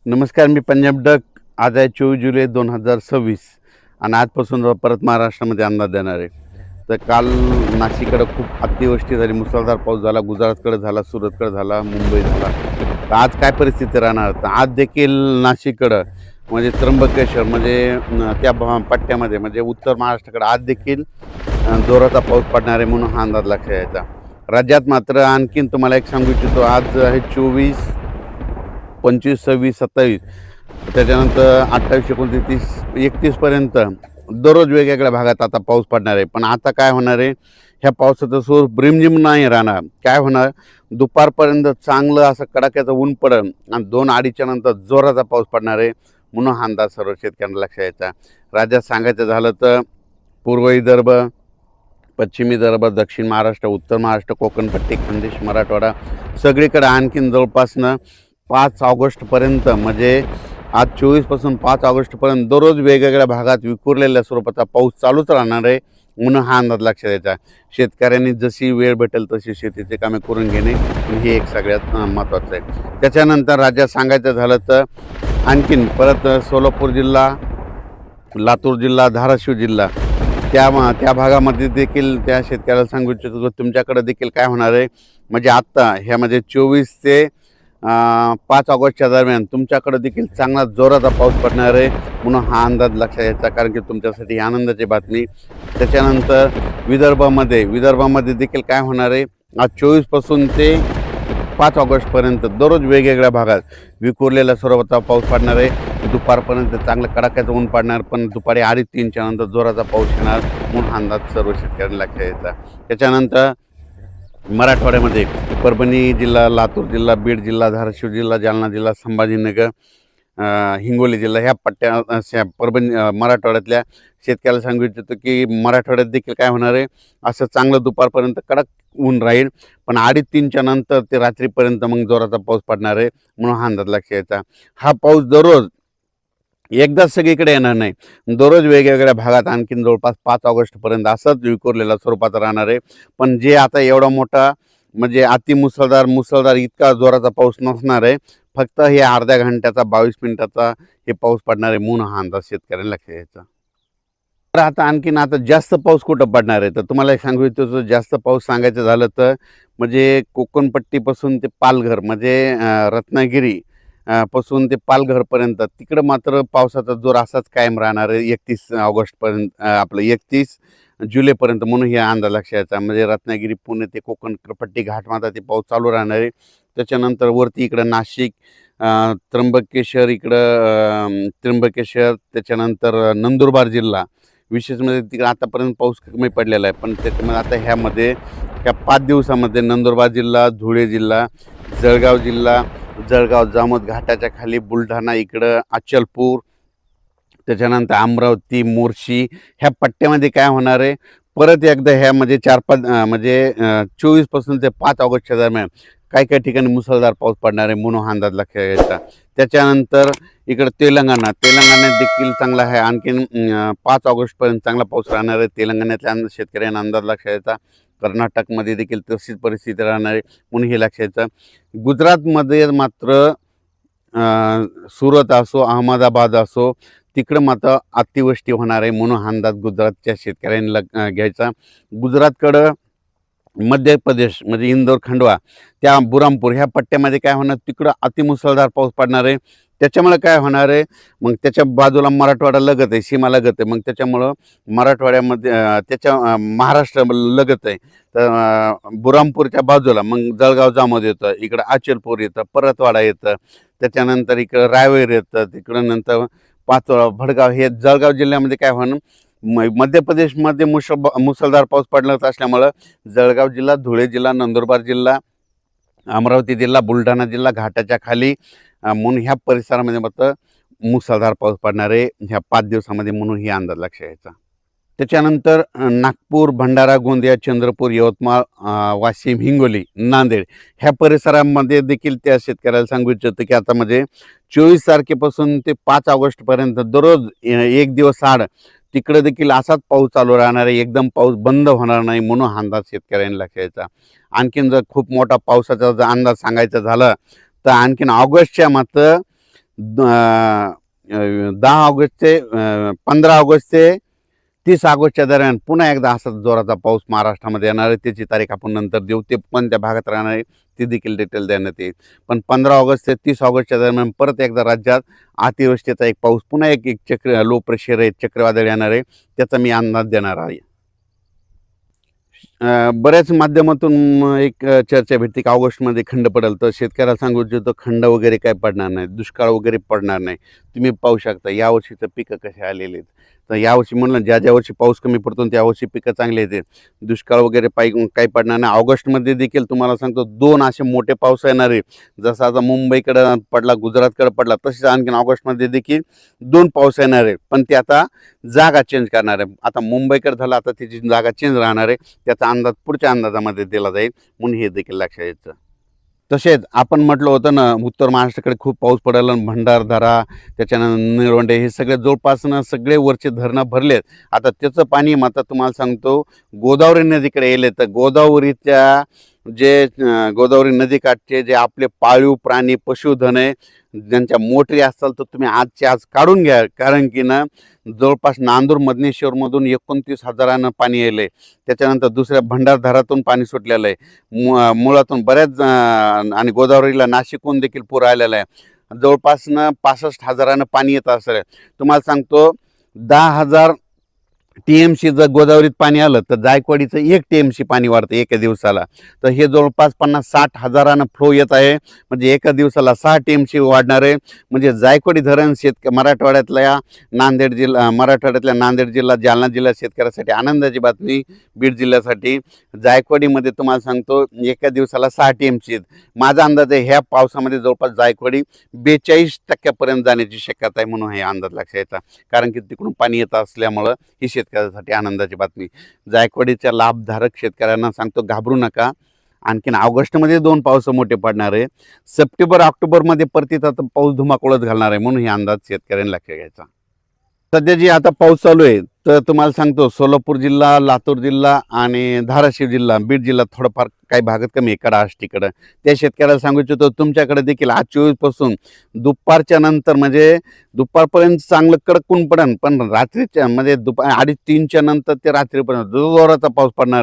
नमस्कार, मी पंजाब डक. आज आहे 24 जुलै 2026 आणि आजपासून परत महाराष्ट्रामध्ये अंदाज देणार आहे. तर काल नाशिककडे खूप अतिवृष्टी झाली, मुसळधार पाऊस झाला, गुजरातकडे झाला, सुरतकडे झाला, मुंबई झाला. तर आज काय परिस्थिती राहणार? तर आज देखील नाशिककडं म्हणजे त्र्यंबकेश्वर म्हणजे त्या पट्ट्यामध्ये म्हणजे उत्तर महाराष्ट्राकडे आज देखील जोराचा पाऊस पडणार आहे म्हणून हा अंदाज लक्षात यायचा. राज्यात मात्र आणखीन तुम्हाला एक सांगू इच्छितो, आज आहे 24, 25, 26, 27, त्याच्यानंतर 28, 29, 31पर्यंत दररोज वेगवेगळ्या भागात आता पाऊस पडणार आहे. पण आता काय होणार आहे, ह्या पावसाचं स्वरूप रिमझिम नाही राहणार. काय होणार, दुपारपर्यंत चांगलं असं कडाक्याचं ऊन पडेल आणि 2-2:30च्या नंतर जोराचा पाऊस पडणार आहे म्हणून हा अंदाज सर्व शेतकऱ्यांना लक्षात यायचा. राज्यात सांगायचं झालं तर पूर्व विदर्भ, पश्चिम विदर्भ, दक्षिण महाराष्ट्र, उत्तर महाराष्ट्र, कोकणपट्टी, खानदेश, मराठवाडा सगळीकडे आणखीन जवळपासनं 5 ऑगस्टपर्यंत म्हणजे आज 24पासून 5 ऑगस्टपर्यंत दररोज वेगवेगळ्या भागात विखुरलेल्या स्वरूपाचा पाऊस चालूच राहणार आहे म्हणून हा अंदाज लक्षात यायचा. शेतकऱ्यांनी जशी वेळ भेटेल तशी शेतीचे कामे करून घेणे हे एक सगळ्यात महत्त्वाचं आहे. त्याच्यानंतर राज्यात सांगायचं झालं तर आणखीन परत सोलापूर जिल्हा, लातूर जिल्हा, धाराशिव जिल्हा त्या भागामध्ये देखील त्या शेतकऱ्याला सांगू इच्छितो तुमच्याकडे देखील काय होणार आहे म्हणजे आत्ता ह्यामध्ये 24 ते 5 ऑगस्टच्या दरम्यान तुमच्याकडे देखील चांगला जोराचा पाऊस पडणार आहे म्हणून हा अंदाज लक्षात यायचा, कारण की तुमच्यासाठी आनंदाची बातमी. त्याच्यानंतर विदर्भामध्ये देखील काय होणार आहे, आज 24पासून ते 5 ऑगस्टपर्यंत दररोज वेगवेगळ्या भागात विखुरलेल्या स्वरूपाचा पाऊस पडणार आहे. दुपारपर्यंत चांगलं कडाक्याचं ऊन पडणार, पण दुपारी 2:30-3च्या नंतर जोराचा पाऊस येणार म्हणून हा अंदाज सर्व शेतकऱ्यांना लक्षात यायचा. त्याच्यानंतर मराठवाड्यामध्ये परभणी जिल्हा, लातूर जिल्हा, बीड जिल्हा, धाराशिव जिल्हा, जालना जिल्हा, संभाजीनगर, हिंगोली जिल्हा ह्या पट्ट्या मराठवाड्यातल्या शेतकऱ्याला सांगू इच्छितो की मराठवाड्यात देखील काय होणार आहे, असं चांगलं दुपारपर्यंत कडक ऊन राहील, पण 2:30-3च्या नंतर ते रात्रीपर्यंत मग जोराचा पाऊस पडणार आहे म्हणून हा अंदाज लक्षात यायचा. हा पाऊस दररोज एकदाच सगळीकडे येणार नाही, दररोज वेगवेगळ्या भागात आणखीन जवळपास 5 ऑगस्टपर्यंत असंच विखुरलेल्या स्वरूपात राहणार आहे. पण जे आता एवढा मोठा म्हणजे मुसळधार इतका जोराचा पाऊस नसणार आहे, फक्त हे अर्ध्या घंट्याचा 22 मिनिटाचा हे पाऊस पडणार आहे म्हणून हा अंदाज शेतकऱ्यांना लक्षात यायचा. तर आता जास्त पाऊस कुठं पडणार आहे, तर तुम्हाला एक सांगू इच्छितो, जास्त पाऊस सांगायचं झालं तर म्हणजे कोकणपट्टीपासून ते पालघर म्हणजे रत्नागिरी पासून ते पालघरपर्यंत तिकडं मात्र पावसाचा जोर असाच कायम राहणार आहे 31 ऑगस्टपर्यंत, आपलं 31 जुलैपर्यंत म्हणून हे अंदाज लक्षात यायचा. म्हणजे रत्नागिरी, पुणे ते कोकणपट्टी घाटमाथा ते पाऊस चालू राहणार आहे. त्याच्यानंतर वरती इकडं नाशिक, त्र्यंबकेश्वर, त्याच्यानंतर नंदुरबार जिल्हा विशेष म्हणजे तिकडे आतापर्यंत पाऊस कमी पडलेला आहे, पण त्याच्यामध्ये आता ह्या 5 दिवसामध्ये नंदुरबार जिल्हा, धुळे जिल्हा, जळगाव जामोद घाटाच्या खाली, बुलढाणा इकडं, अचलपूर, त्याच्यानंतर अमरावती, मोर्शी ह्या पट्ट्यामध्ये काय होणार आहे, परत एकदा ह्यामध्ये 4-5 म्हणजे 24पासून ते 5 ऑगस्टच्या दरम्यान काही ठिकाणी मुसळधार पाऊस पडणार आहे म्हणून हा अंदाज लक्षात यायचा. त्याच्यानंतर इकडं तेलंगणात देखील चांगला आहे, आणखीन 5 ऑगस्टपर्यंत चांगला पाऊस राहणार आहे. तेलंगणातल्या शेतकऱ्यांना अंदाज लक्षात यायचा. कर्नाटकमध्ये देखील तशीच परिस्थिती राहणार आहे म्हणून हे लक्षात यायचं. गुजरातमध्ये मात्र सुरत असो, अहमदाबाद असो, तिकडं मात्र अतिवृष्टी होणार आहे म्हणून हा अंदाज गुजरातच्या शेतकऱ्यांनी घ्यायचा. गुजरातकडं मध्य प्रदेश म्हणजे इंदोर, खंडवा, त्या बुरामपूर ह्या पट्ट्यामध्ये काय होणार, तिकडं अतिमुसळधार पाऊस पडणार आहे. त्याच्यामुळे काय होणार आहे, मग त्याच्या बाजूला मराठवाडा लगत आहे, सीमा लगत आहे, मग त्याच्यामुळं मराठवाड्यामध्ये महाराष्ट्र लगत आहे. तर बुरामपूरच्या बाजूला मग जळगाव जामोद येतं, इकडं अचलपूर येतं, परतवाडा येतं, त्याच्यानंतर इकडं रायवेर येतं, तिकडं नंतर पाचोळा, भडगाव, हे जळगाव जिल्ह्यामध्ये काय होणं, मध्य प्रदेशमध्ये मुसळधार पाऊस पडणार असल्यामुळं जळगाव जिल्हा, धुळे जिल्हा, नंदुरबार जिल्हा, अमरावती जिल्हा, बुलढाणा जिल्हा घाटाच्या खाली म्हणून ह्या परिसरामध्ये मात्र मुसळधार पाऊस पडणार आहे ह्या 5 दिवसामध्ये म्हणून ही अंदाज लक्षात यायचा. त्याच्यानंतर नागपूर, भंडारा, गोंदिया, चंद्रपूर, यवतमाळ, वाशिम, हिंगोली, नांदेड ह्या परिसरामध्ये देखील त्या शेतकऱ्याला सांगू इच्छितो की आता म्हणजे 24 तारखेपासून ते 5 ऑगस्टपर्यंत दररोज एक दिवस आड तिकडे देखील असाच पाऊस चालू राहणार आहे, एकदम पाऊस बंद होणार नाही म्हणून हा अंदाज शेतकऱ्यांनी लक्षात यायचा. आणखीन जर खूप मोठा पावसाचा जर अंदाज सांगायचा झाला तर आणखीन ऑगस्टच्या मात्र 10 ऑगस्ट ते 15 ऑगस्ट ते 30 ऑगस्टच्या दरम्यान पुन्हा एकदा असा जोराचा पाऊस महाराष्ट्रामध्ये येणार आहे. त्याची तारीख आपण नंतर देऊ. ते कोणत्या भागात राहणार आहे ती देखील डिटेल देण्यात येईल. पण 15 ऑगस्ट ते 30 ऑगस्टच्या दरम्यान परत एकदा राज्यात अतिवृष्टीचा एक पाऊस, पुन्हा एक एक लो प्रेशर आहे, चक्रीवादळ येणार आहे, त्याचा मी अंदाज देणार आहे. बऱ्याच माध्यमातून एक चर्चा भेटते की ऑगस्टमध्ये खंड पडेल. तर शेतकऱ्याला सांगू इच्छितो, खंड वगैरे काय पडणार नाही, दुष्काळ वगैरे पडणार नाही. तुम्ही पाहू शकता यावर्षी तर पिकं कसे आलेले आहेत. तर यावर्षी म्हणलं ज्या वर्षी पाऊस कमी पडतो त्यावर्षी पिकं चांगले येते. दुष्काळ वगैरे काही पडणार नाही. ऑगस्टमध्ये देखील तुम्हाला सांगतो 2 असे मोठे पाऊस येणार आहे. जसा आता मुंबईकडं पडला, गुजरातकडे पडला, तसेच आणखीन ऑगस्टमध्ये देखील 2 पाऊस येणार आहे. पण ते आता जागा चेंज करणार आहे. आता मुंबईकडे झाला, आता त्याची जागा चेंज राहणार आहे. त्याचा अंदाज पुढच्या अंदाजामध्ये दिला जाईल, म्हणून हे देखील लक्षात यायचं. तसेच आपण म्हटलं होतं ना, उत्तर महाराष्ट्राकडे खूप पाऊस पडायला, भंडारदरा, त्याच्यानंतर निळवंडे, हे सगळे जवळपास सगळे वरचे धरणं भरलेत. आता त्याचं पाणी आता तुम्हाला सांगतो गोदावरी नदीकडे येले. तर गोदावरीच्या गोदावरी नदीकाठचे जे आपले पाळीव प्राणी, पशुधन आहे, ज्यांच्या मोटरी असतात, तर तुम्ही आजच्या आज काढून घ्या. कारण की ना जवळपास नांदूर मधनेश्वरमधून 29,000 पाणी येले. त्याच्यानंतर दुसऱ्या भंडारदरातून पाणी सुटलेलं आहे, मुळातून बऱ्याच, आणि गोदावरीला नाशिकहून देखील पूर आलेला आहे. जवळपास 65,000 पाणी येत असेल. तुम्हाला सांगतो 10,000 TMC जर गोदावरीत पाणी आलं तर जायकवाडीचं 1 TMC पाणी वाढतं एका दिवसाला. तर हे जवळपास 50-60,000 फ्लो येत आहे. म्हणजे एका दिवसाला 6 TMC वाढणार आहे. म्हणजे जायकवाडी धरण मराठवाड्यातल्या नांदेड जिल्हा, जालना जिल्हा शेतकऱ्यासाठी आनंदाची बातमी. बीड जिल्ह्यासाठी जायकवाडीमध्ये तुम्हाला सांगतो एका दिवसाला 6 TMC. माझा अंदाज आहे ह्या पावसामध्ये जवळपास जायकवाडी 42% जाण्याची शक्यता आहे, म्हणून हे अंदाज लक्षात येतात. कारण की तिकडून पाणी येत असल्यामुळं ही शेतकऱ्यासाठी आनंदाची बातमी. जायकवाडीच्या लाभधारक शेतकऱ्यांना सांगतो, घाबरू नका. आणखीन ऑगस्टमध्ये 2 पाऊस मोठे पडणार आहे. सप्टेंबर ऑक्टोबरमध्ये परतीत आता पाऊस धुमाकूळच घालणार आहे, म्हणून हे अंदाज शेतकऱ्यांनी लक्षात घ्यायचा. सध्या जी आता पाऊस चालू आहे, तर तुम्हाला सांगतो सोलापूर जिल्हा, लातूर जिल्हा आणि धाराशिव जिल्हा, बीड जिल्हा थोडंफार काही भागात कमी आहे, कडाष्टीकडं. त्या शेतकऱ्याला सांगू इच्छितो तुमच्याकडे देखील आज 24 पासून दुपारच्या नंतर, म्हणजे दुपारपर्यंत चांगलं कडक ऊन पडेल, पण रात्रीच्या म्हणजे 2:30-3च्या नंतर ते रात्रीपर्यंत जोराचा पाऊस पडणार आहे.